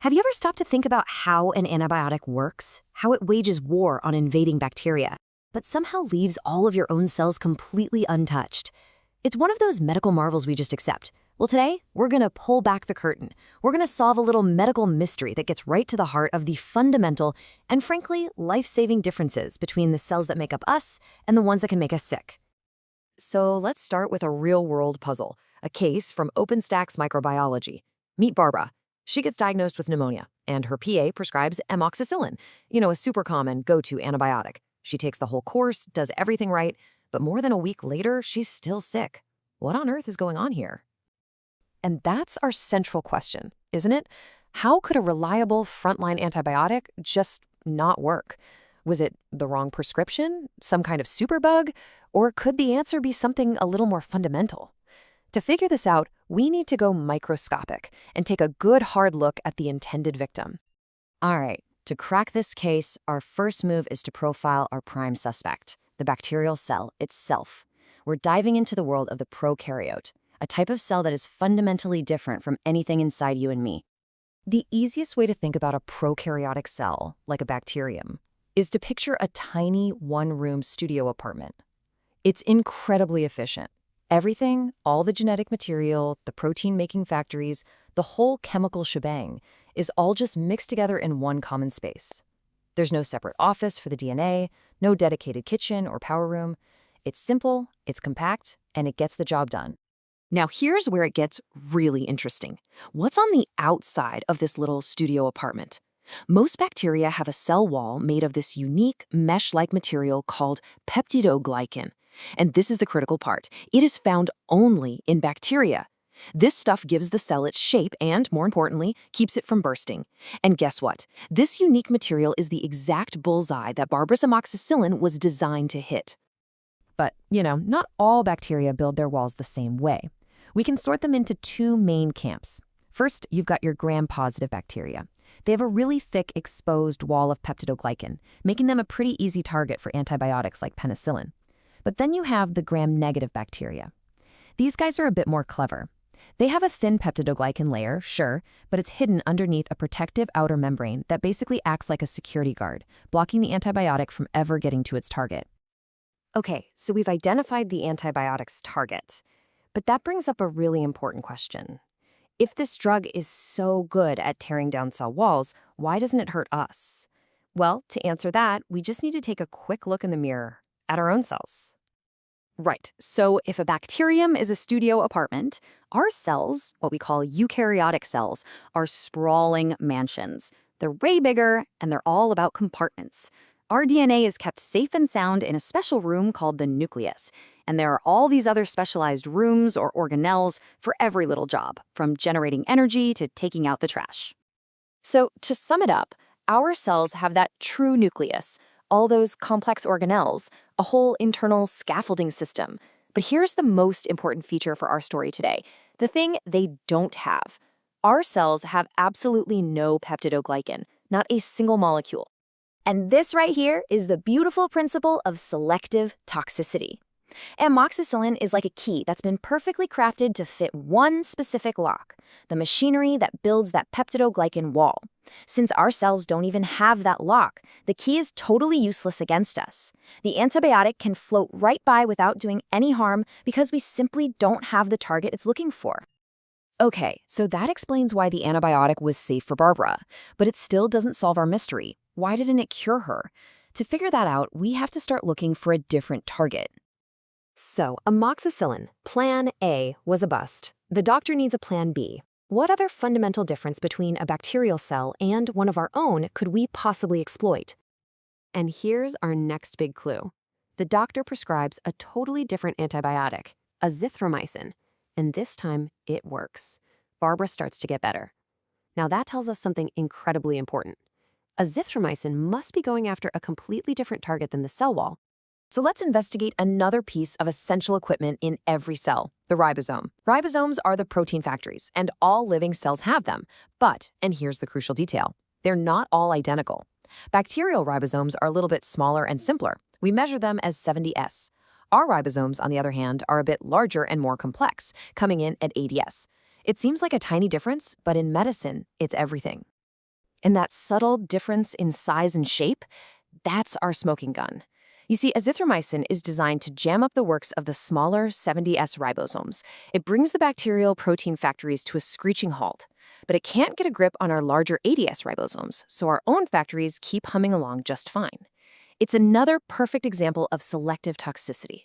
Have you ever stopped to think about how an antibiotic works? How it wages war on invading bacteria, but somehow leaves all of your own cells completely untouched? It's one of those medical marvels we just accept. Well, today, we're going to pull back the curtain. We're going to solve a little medical mystery that gets right to the heart of the fundamental and, frankly, life-saving differences between the cells that make up us and the ones that can make us sick. So let's start with a real-world puzzle, a case from OpenStack's Microbiology. Meet Barbara. She gets diagnosed with pneumonia, and her PA prescribes amoxicillin, a super common go-to antibiotic. She takes the whole course, does everything right, but more than a week later, she's still sick. What on earth is going on here? And that's our central question, isn't it? How could a reliable frontline antibiotic just not work? Was it the wrong prescription, some kind of superbug, or could the answer be something a little more fundamental? To figure this out, we need to go microscopic and take a good hard look at the intended victim. All right, to crack this case, our first move is to profile our prime suspect, the bacterial cell itself. We're diving into the world of the prokaryote, a type of cell that is fundamentally different from anything inside you and me. The easiest way to think about a prokaryotic cell, like a bacterium, is to picture a tiny one-room studio apartment. It's incredibly efficient. Everything, all the genetic material, the protein-making factories, the whole chemical shebang, is all just mixed together in one common space. There's no separate office for the DNA, no dedicated kitchen or power room. It's simple, it's compact, and it gets the job done. Now here's where it gets really interesting. What's on the outside of this little studio apartment? Most bacteria have a cell wall made of this unique mesh-like material called peptidoglycan. And this is the critical part. It is found only in bacteria. This stuff gives the cell its shape and, more importantly, keeps it from bursting. And guess what? This unique material is the exact bullseye that Barbara's amoxicillin was designed to hit. But, not all bacteria build their walls the same way. We can sort them into two main camps. First, you've got your gram-positive bacteria. They have a really thick, exposed wall of peptidoglycan, making them a pretty easy target for antibiotics like penicillin. But then you have the gram-negative bacteria. These guys are a bit more clever. They have a thin peptidoglycan layer, sure, but it's hidden underneath a protective outer membrane that basically acts like a security guard, blocking the antibiotic from ever getting to its target. Okay, so we've identified the antibiotic's target. But that brings up a really important question. If this drug is so good at tearing down cell walls, why doesn't it hurt us? Well, to answer that, we just need to take a quick look in the mirror at our own cells. Right, so if a bacterium is a studio apartment, our cells, what we call eukaryotic cells, are sprawling mansions. They're way bigger, and they're all about compartments. Our DNA is kept safe and sound in a special room called the nucleus, and there are all these other specialized rooms or organelles for every little job, from generating energy to taking out the trash. So, to sum it up, our cells have that true nucleus, all those complex organelles, a whole internal scaffolding system. But here's the most important feature for our story today, the thing they don't have. Our cells have absolutely no peptidoglycan, not a single molecule. And this right here is the beautiful principle of selective toxicity. Amoxicillin is like a key that's been perfectly crafted to fit one specific lock, the machinery that builds that peptidoglycan wall. Since our cells don't even have that lock, the key is totally useless against us. The antibiotic can float right by without doing any harm because we simply don't have the target it's looking for. Okay, so that explains why the antibiotic was safe for Barbara, but it still doesn't solve our mystery. Why didn't it cure her? To figure that out, we have to start looking for a different target. So, amoxicillin, plan A, was a bust. The doctor needs a plan B. What other fundamental difference between a bacterial cell and one of our own could we possibly exploit? And here's our next big clue. The doctor prescribes a totally different antibiotic, azithromycin, and this time it works. Barbara starts to get better. Now that tells us something incredibly important. Azithromycin must be going after a completely different target than the cell wall. So let's investigate another piece of essential equipment in every cell, the ribosome. Ribosomes are the protein factories, and all living cells have them. But, and here's the crucial detail, they're not all identical. Bacterial ribosomes are a little bit smaller and simpler. We measure them as 70S. Our ribosomes, on the other hand, are a bit larger and more complex, coming in at 80S. It seems like a tiny difference, but in medicine, it's everything. And that subtle difference in size and shape, that's our smoking gun. You see, azithromycin is designed to jam up the works of the smaller 70S ribosomes. It brings the bacterial protein factories to a screeching halt. But it can't get a grip on our larger 80S ribosomes, so our own factories keep humming along just fine. It's another perfect example of selective toxicity.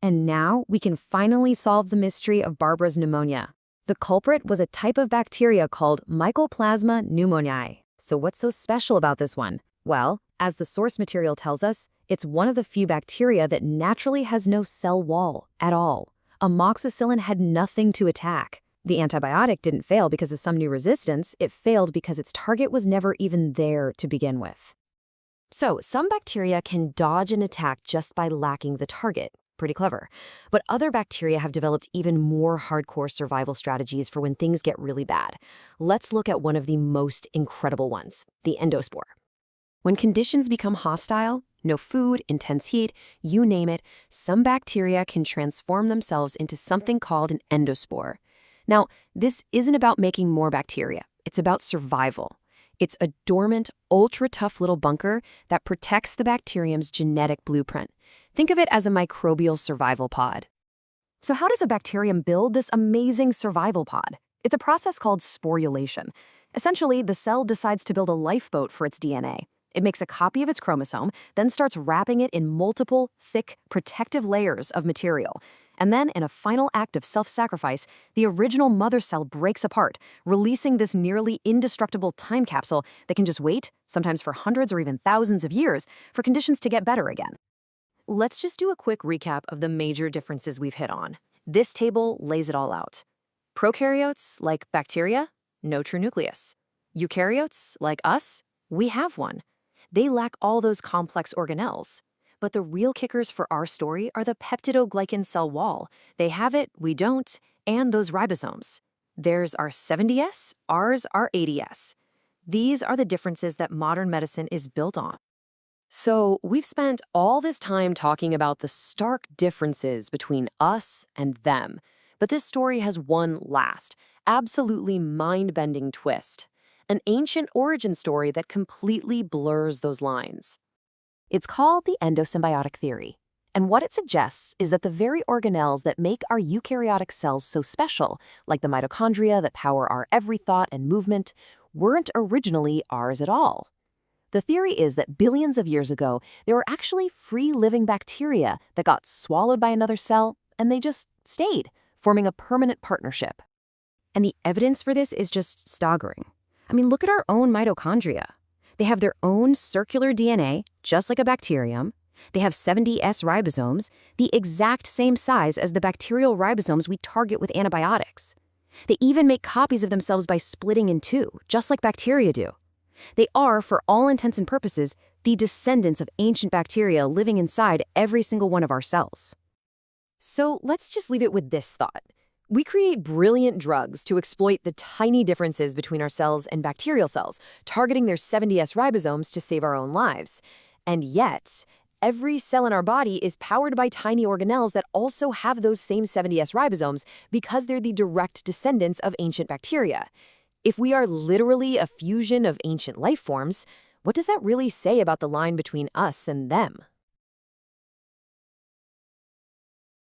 And now we can finally solve the mystery of Barbara's pneumonia. The culprit was a type of bacteria called Mycoplasma pneumoniae. So what's so special about this one? Well, as the source material tells us, it's one of the few bacteria that naturally has no cell wall at all. Amoxicillin had nothing to attack. The antibiotic didn't fail because of some new resistance, it failed because its target was never even there to begin with. So, some bacteria can dodge an attack just by lacking the target. Pretty clever. But other bacteria have developed even more hardcore survival strategies for when things get really bad. Let's look at one of the most incredible ones, the endospore. When conditions become hostile, no food, intense heat, you name it, some bacteria can transform themselves into something called an endospore. Now, this isn't about making more bacteria. It's about survival. It's a dormant, ultra-tough little bunker that protects the bacterium's genetic blueprint. Think of it as a microbial survival pod. So how does a bacterium build this amazing survival pod? It's a process called sporulation. Essentially, the cell decides to build a lifeboat for its DNA. It makes a copy of its chromosome, then starts wrapping it in multiple, thick, protective layers of material. And then, in a final act of self-sacrifice, the original mother cell breaks apart, releasing this nearly indestructible time capsule that can just wait, sometimes for hundreds or even thousands of years, for conditions to get better again. Let's just do a quick recap of the major differences we've hit on. This table lays it all out. Prokaryotes, like bacteria, no true nucleus. Eukaryotes, like us, we have one. They lack all those complex organelles. But the real kickers for our story are the peptidoglycan cell wall. They have it, we don't, and those ribosomes. Theirs are 70S, ours are 80S. These are the differences that modern medicine is built on. So we've spent all this time talking about the stark differences between us and them. But this story has one last, absolutely mind-bending twist. An ancient origin story that completely blurs those lines. It's called the endosymbiotic theory. And what it suggests is that the very organelles that make our eukaryotic cells so special, like the mitochondria that power our every thought and movement, weren't originally ours at all. The theory is that billions of years ago, there were actually free-living bacteria that got swallowed by another cell, and they just stayed, forming a permanent partnership. And the evidence for this is just staggering. I mean, look at our own mitochondria. They have their own circular DNA, just like a bacterium. They have 70S ribosomes, the exact same size as the bacterial ribosomes we target with antibiotics. They even make copies of themselves by splitting in two, just like bacteria do. They are, for all intents and purposes, the descendants of ancient bacteria living inside every single one of our cells. So let's just leave it with this thought. We create brilliant drugs to exploit the tiny differences between our cells and bacterial cells, targeting their 70S ribosomes to save our own lives. And yet, every cell in our body is powered by tiny organelles that also have those same 70S ribosomes because they're the direct descendants of ancient bacteria. If we are literally a fusion of ancient life forms, what does that really say about the line between us and them?